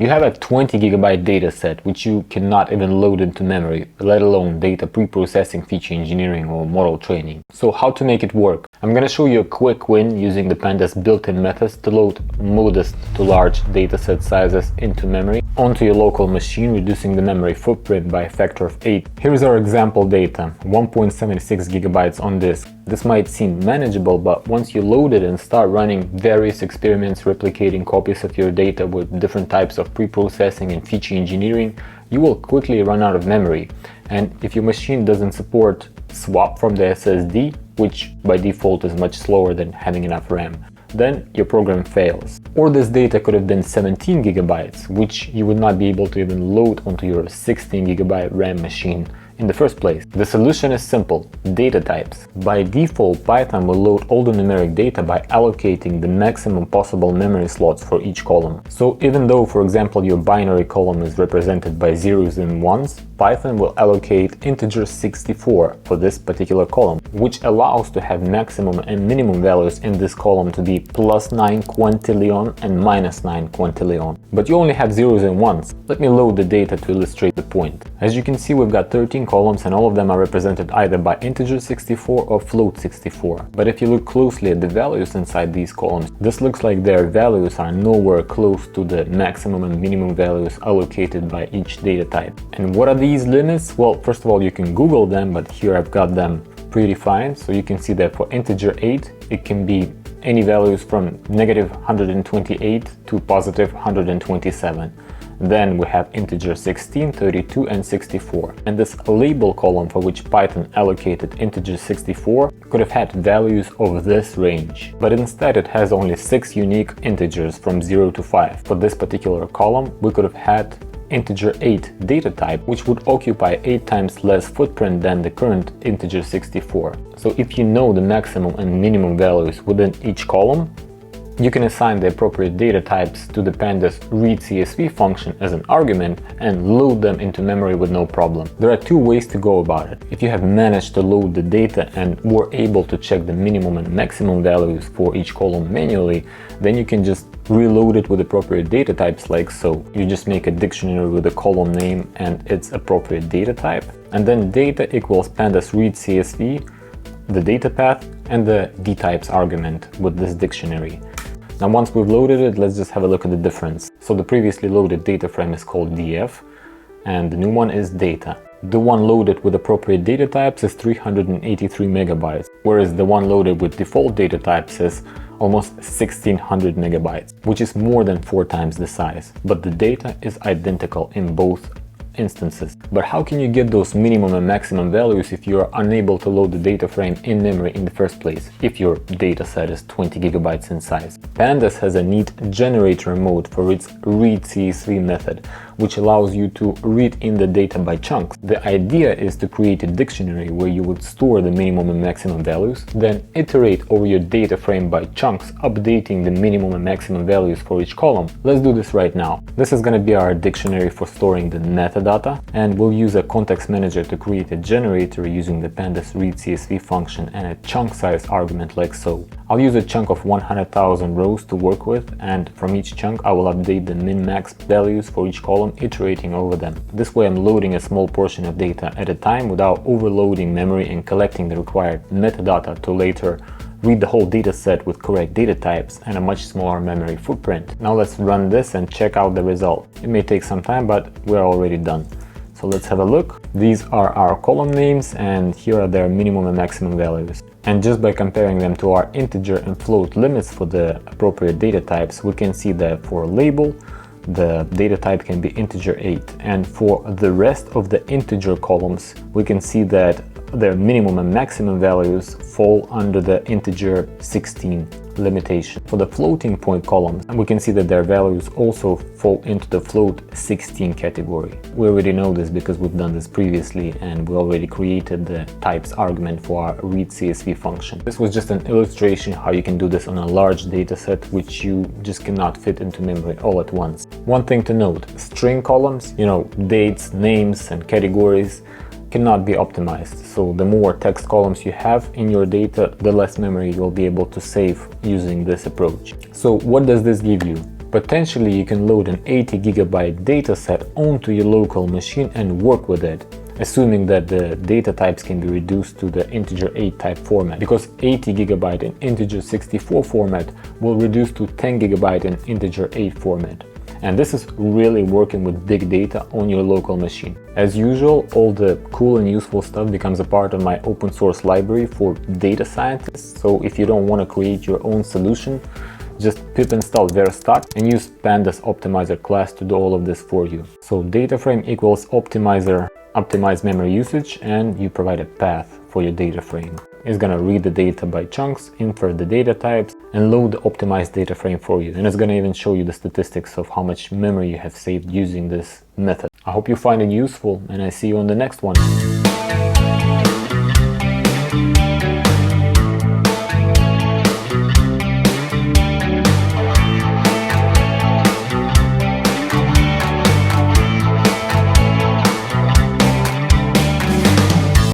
You have a 20 gigabyte data set which you cannot even load into memory, let alone data pre-processing, feature engineering or model training. So how to make it work? I'm gonna show you a quick win using the Pandas built-in methods to load modest to large dataset sizes into memory onto your local machine, reducing the memory footprint by a factor of 8. Here's our example data, 1.76 gigabytes on disk. This might seem manageable, but once you load it and start running various experiments replicating copies of your data with different types of pre-processing and feature engineering, you will quickly run out of memory. And if your machine doesn't support swap from the SSD, which by default is much slower than having enough RAM, then your program fails. Or this data could have been 17 gigabytes, which you would not be able to even load onto your 16 gigabyte RAM machine in the first place. The solution is simple: data types. By default, Python will load all the numeric data by allocating the maximum possible memory slots for each column. So even though, for example, your binary column is represented by zeros and ones, Python will allocate integer 64 for this particular column, which allows to have maximum and minimum values in this column to be +9 quintillion and -9 quintillion. But you only have zeros and ones. Let me load the data to illustrate the point. As you can see, we've got 13 columns and all of them are represented either by integer 64 or float 64. But if you look closely at the values inside these columns, this looks like their values are nowhere close to the maximum and minimum values allocated by each data type. And what are these limits? Well, first of all, you can Google them, but here I've got them predefined. So you can see that for integer 8, it can be any values from -128 to +127. Then we have integer 16, 32 and 64. And this label column for which Python allocated integer 64 could have had values of this range. But instead it has only 6 unique integers from 0 to 5. For this particular column, we could have had integer 8 data type, which would occupy 8 times less footprint than the current integer 64. So if you know the maximum and minimum values within each column, you can assign the appropriate data types to the Pandas read.csv function as an argument and load them into memory with no problem. There are 2 ways to go about it. If you have managed to load the data and were able to check the minimum and maximum values for each column manually, then you can just reload it with appropriate data types like so. You just make a dictionary with the column name and its appropriate data type, and then data equals Pandas read.csv, the data path, and the dtypes argument with this dictionary. Now once we've loaded it, let's just have a look at the difference. So the previously loaded data frame is called df and the new one is data. The one loaded with appropriate data types is 383 megabytes, whereas the one loaded with default data types is almost 1600 megabytes, which is more than 4 times the size. But the data is identical in both instances. But how can you get those minimum and maximum values if you are unable to load the data frame in memory in the first place, if your data set is 20 gigabytes in size? Pandas has a neat generator mode for its read.csv method, which allows you to read in the data by chunks. The idea is to create a dictionary where you would store the minimum and maximum values, then iterate over your data frame by chunks, updating the minimum and maximum values for each column. Let's do this right now. This is going to be our dictionary for storing the metadata, and we'll use a context manager to create a generator using the Pandas read.csv function and a chunk size argument like so. I'll use a chunk of 100,000 rows to work with, and from each chunk I will update the min-max values for each column, iterating over them. This way I'm loading a small portion of data at a time without overloading memory and collecting the required metadata to later read the whole data set with correct data types and a much smaller memory footprint. Now let's run this and check out the result. It may take some time, but we're already done. So let's have a look. These are our column names and here are their minimum and maximum values. And just by comparing them to our integer and float limits for the appropriate data types, we can see that for label, the data type can be integer 8, and for the rest of the integer columns we can see that their minimum and maximum values fall under the integer 16 limitation. For the floating point columns, we can see that their values also fall into the float 16 category. We already know this because we've done this previously and we already created the types argument for our read.csv function. This was just an illustration how you can do this on a large data set which you just cannot fit into memory all at once. One thing to note, string columns, dates, names and categories, cannot be optimized. So the more text columns you have in your data, the less memory you'll be able to save using this approach. So what does this give you? Potentially you can load an 80 GB dataset onto your local machine and work with it, assuming that the data types can be reduced to the integer 8 type format, because 80 GB in integer 64 format will reduce to 10 GB in integer 8 format. And this is really working with big data on your local machine. As usual, all the cool and useful stuff becomes a part of my open source library for data scientists. So if you don't want to create your own solution, just pip install verstack and use PandasOptimizer class to do all of this for you. So data frame equals optimizer, optimize memory usage, and you provide a path for your data frame. It's gonna read the data by chunks, infer the data types, and load the optimized data frame for you. And it's gonna even show you the statistics of how much memory you have saved using this method. I hope you find it useful, and I see you on the next one.